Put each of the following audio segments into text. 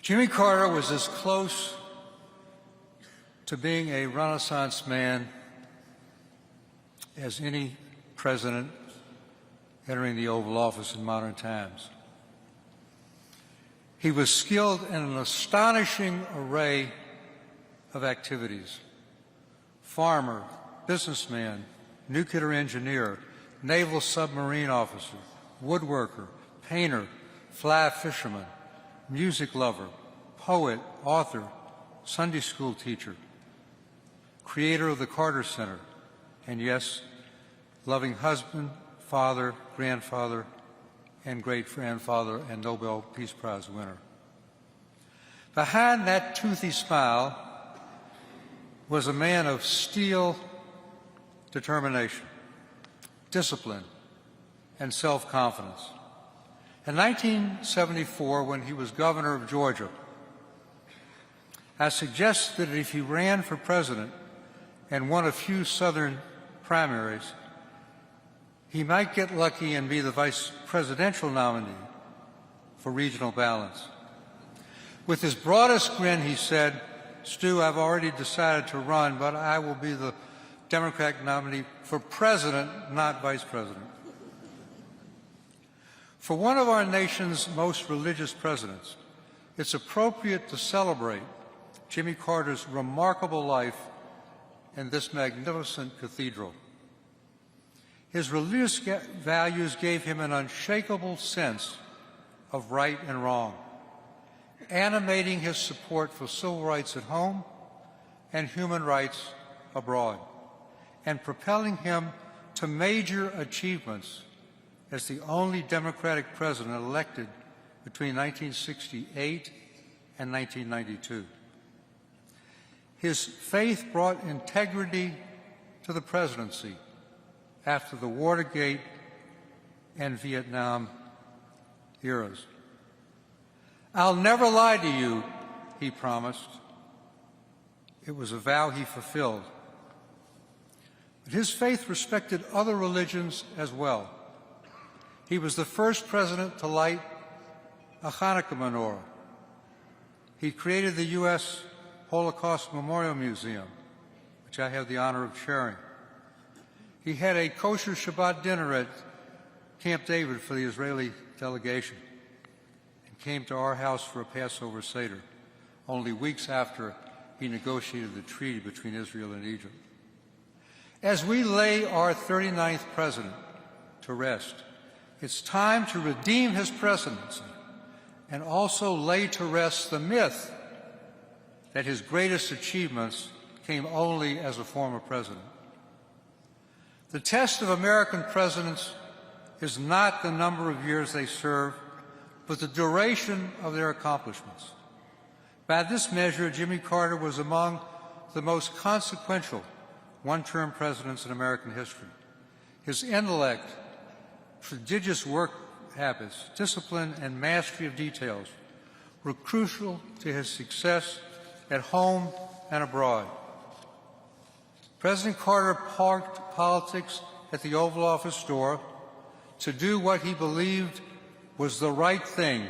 Jimmy Carter was as close to being a Renaissance man as any president entering the Oval Office in modern times. He was skilled in an astonishing array of activities: farmer, businessman, nuclear engineer, naval submarine officer, woodworker, painter, fly fisherman, music lover, poet, author, Sunday school teacher, creator of the Carter Center, and yes, loving husband, father, grandfather, and great-grandfather, and Nobel Peace Prize winner. Behind that toothy smile was a man of steel determination, discipline, and self-confidence. In 1974, when he was governor of Georgia, I suggested that if he ran for president and won a few Southern primaries, he might get lucky and be the vice presidential nominee for regional balance. With his broadest grin, he said, "Stu, I've already decided to run, but I will be the Democratic nominee for president, not vice president." For one of our nation's most religious presidents, it's appropriate to celebrate Jimmy Carter's remarkable life in this magnificent cathedral. His religious values gave him an unshakable sense of right and wrong, animating his support for civil rights at home and human rights abroad, and propelling him to major achievements as the only Democratic president elected between 1968 and 1992. His faith brought integrity to the presidency after the Watergate and Vietnam eras. "I'll never lie to you," he promised. It was a vow he fulfilled. But his faith respected other religions as well. He was the first president to light a Hanukkah menorah. He created the U.S. Holocaust Memorial Museum, which I have the honor of chairing. He had a kosher Shabbat dinner at Camp David for the Israeli delegation and came to our house for a Passover Seder, only weeks after he negotiated the treaty between Israel and Egypt. As we lay our 39th president to rest, it's time to redeem his presidency and also lay to rest the myth that his greatest achievements came only as a former president. The test of American presidents is not the number of years they serve, but the duration of their accomplishments. By this measure, Jimmy Carter was among the most consequential one-term presidents in American history. His intellect, prodigious work habits, discipline, and mastery of details were crucial to his success at home and abroad. President Carter parked politics at the Oval Office door to do what he believed was the right thing,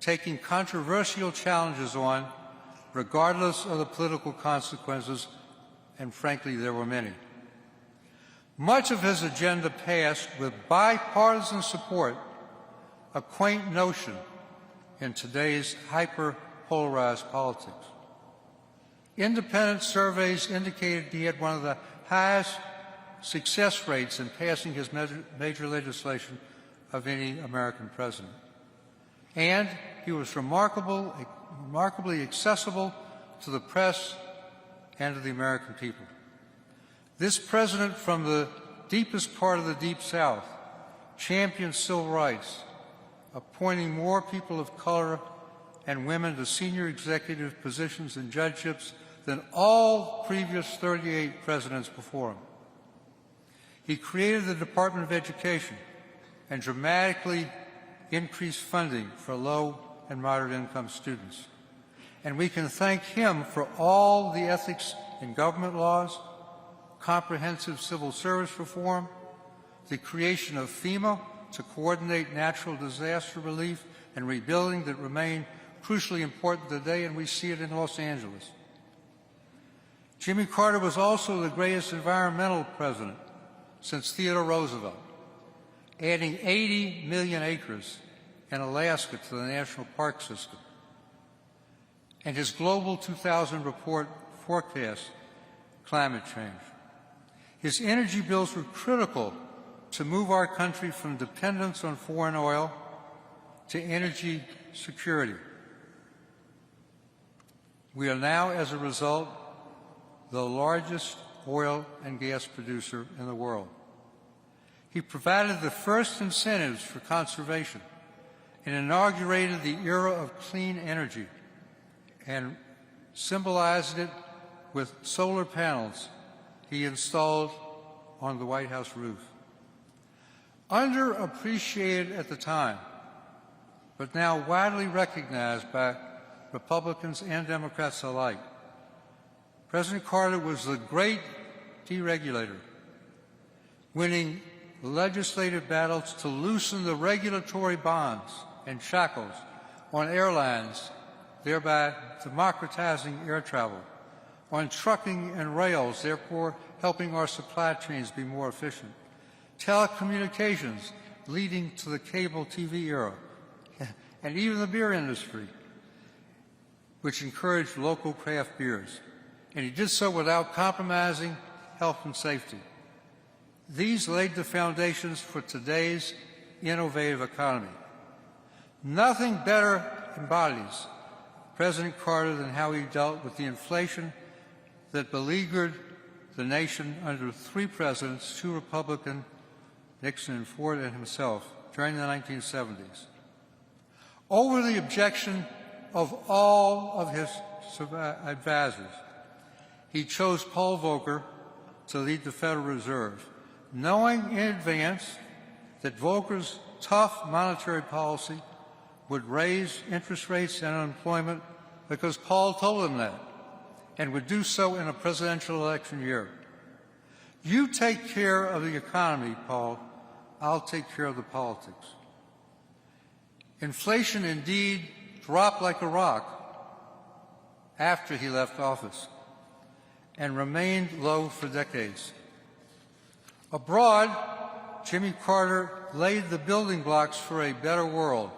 taking controversial challenges on, regardless of the political consequences, and frankly, there were many. Much of his agenda passed with bipartisan support, a quaint notion in today's hyper-polarized politics. Independent surveys indicated he had one of the highest success rates in passing his major legislation of any American president. And he was remarkably accessible to the press and to the American people. This president from the deepest part of the Deep South championed civil rights, appointing more people of color and women to senior executive positions and judgeships than all previous 38 presidents before him. He created the Department of Education and dramatically increased funding for low and moderate income students. And we can thank him for all the ethics in government laws, comprehensive civil service reform, the creation of FEMA to coordinate natural disaster relief and rebuilding that remain crucially important today, and we see it in Los Angeles. Jimmy Carter was also the greatest environmental president since Theodore Roosevelt, adding 80 million acres in Alaska to the national park system. And his Global 2000 report forecasts climate change. His energy bills were critical to move our country from dependence on foreign oil to energy security. We are now, as a result, the largest oil and gas producer in the world. He provided the first incentives for conservation and inaugurated the era of clean energy and symbolized it with solar panels he installed on the White House roof. Underappreciated at the time, but now widely recognized by Republicans and Democrats alike, President Carter was the great deregulator, winning legislative battles to loosen the regulatory bonds and shackles on airlines, thereby democratizing air travel, on trucking and rails, therefore helping our supply chains be more efficient, telecommunications, leading to the cable TV era, and even the beer industry, which encouraged local craft beers. And he did so without compromising health and safety. These laid the foundations for today's innovative economy. Nothing better embodies President Carter than how he dealt with the inflation that beleaguered the nation under three presidents, two Republican, Nixon and Ford, and himself, during the 1970s. Over the objection of all of his advisors, he chose Paul Volcker to lead the Federal Reserve, knowing in advance that Volcker's tough monetary policy would raise interest rates and unemployment because Paul told him that, and would do so in a presidential election year. You take care of the economy, Paul. I'll take care of the politics. Inflation indeed dropped like a rock after he left office and remained low for decades. Abroad, Jimmy Carter laid the building blocks for a better world.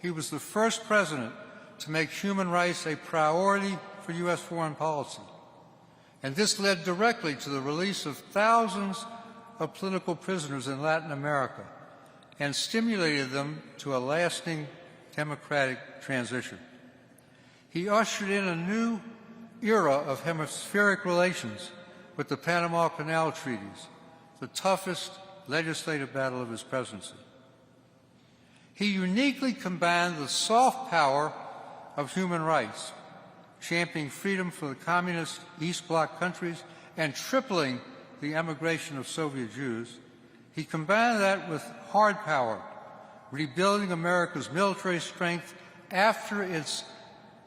He was the first president to make human rights a priority for U.S. foreign policy. And this led directly to the release of thousands of political prisoners in Latin America and stimulated them to a lasting democratic transition. He ushered in a new era of hemispheric relations with the Panama Canal treaties, the toughest legislative battle of his presidency. He uniquely combined the soft power of human rights, championing freedom for the communist East Bloc countries and tripling the emigration of Soviet Jews. He combined that with hard power, rebuilding America's military strength after its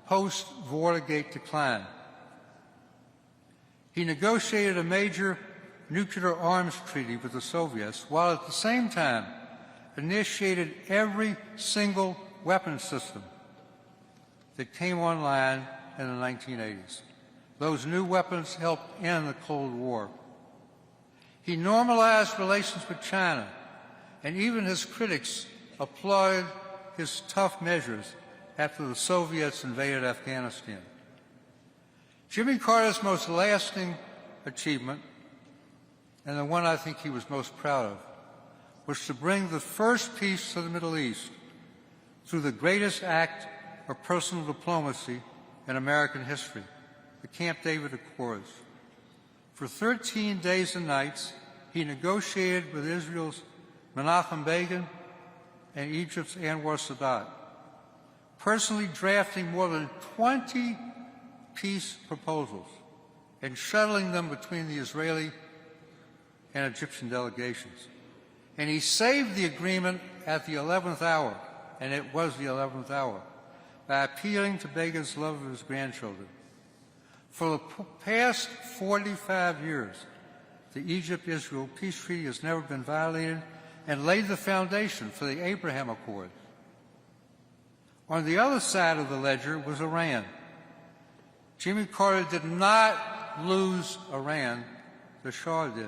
post-Watergate decline. He negotiated a major nuclear arms treaty with the Soviets, while at the same time initiated every single weapon system that came online in the 1980s. Those new weapons helped end the Cold War. He normalized relations with China, and even his critics applauded his tough measures after the Soviets invaded Afghanistan. Jimmy Carter's most lasting achievement, and the one I think he was most proud of, was to bring the first peace to the Middle East through the greatest act of personal diplomacy in American history, the Camp David Accords. For 13 days and nights, he negotiated with Israel's Menachem Begin and Egypt's Anwar Sadat, personally drafting more than 20 peace proposals and shuttling them between the Israeli and Egyptian delegations. And he saved the agreement at the 11th hour, and it was the 11th hour, by appealing to Begin's love of his grandchildren. For the past 45 years, the Egypt-Israel peace treaty has never been violated and laid the foundation for the Abraham Accord. On the other side of the ledger was Iran. Jimmy Carter did not lose Iran, the Shah did.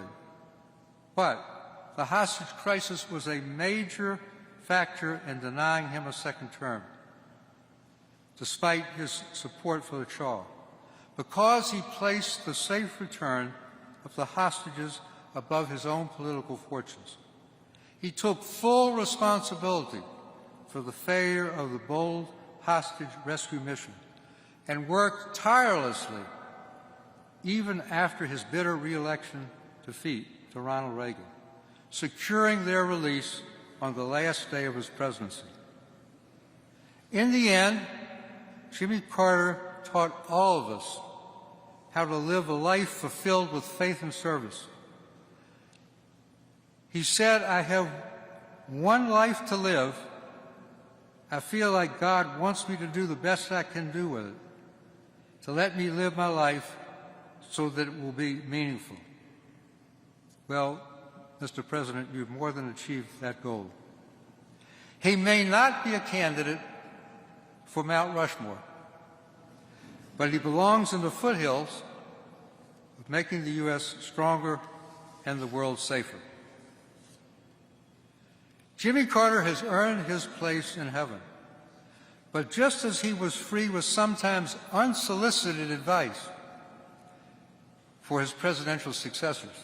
But the hostage crisis was a major factor in denying him a second term, despite his support for the Shah, because he placed the safe return of the hostages above his own political fortunes. He took full responsibility for the failure of the bold hostage rescue mission and worked tirelessly even after his bitter re-election defeat to Ronald Reagan, securing their release on the last day of his presidency. In the end, Jimmy Carter taught all of us how to live a life fulfilled with faith and service. He said, "I have one life to live. I feel like God wants me to do the best I can do with it, to let me live my life so that it will be meaningful." Well, Mr. President, you've more than achieved that goal. He may not be a candidate for Mount Rushmore, but he belongs in the foothills of making the U.S. stronger and the world safer. Jimmy Carter has earned his place in heaven, but just as he was free with sometimes unsolicited advice for his presidential successors,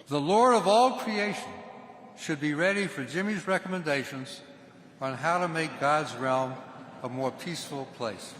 the Lord of all creation should be ready for Jimmy's recommendations on how to make God's realm a more peaceful place.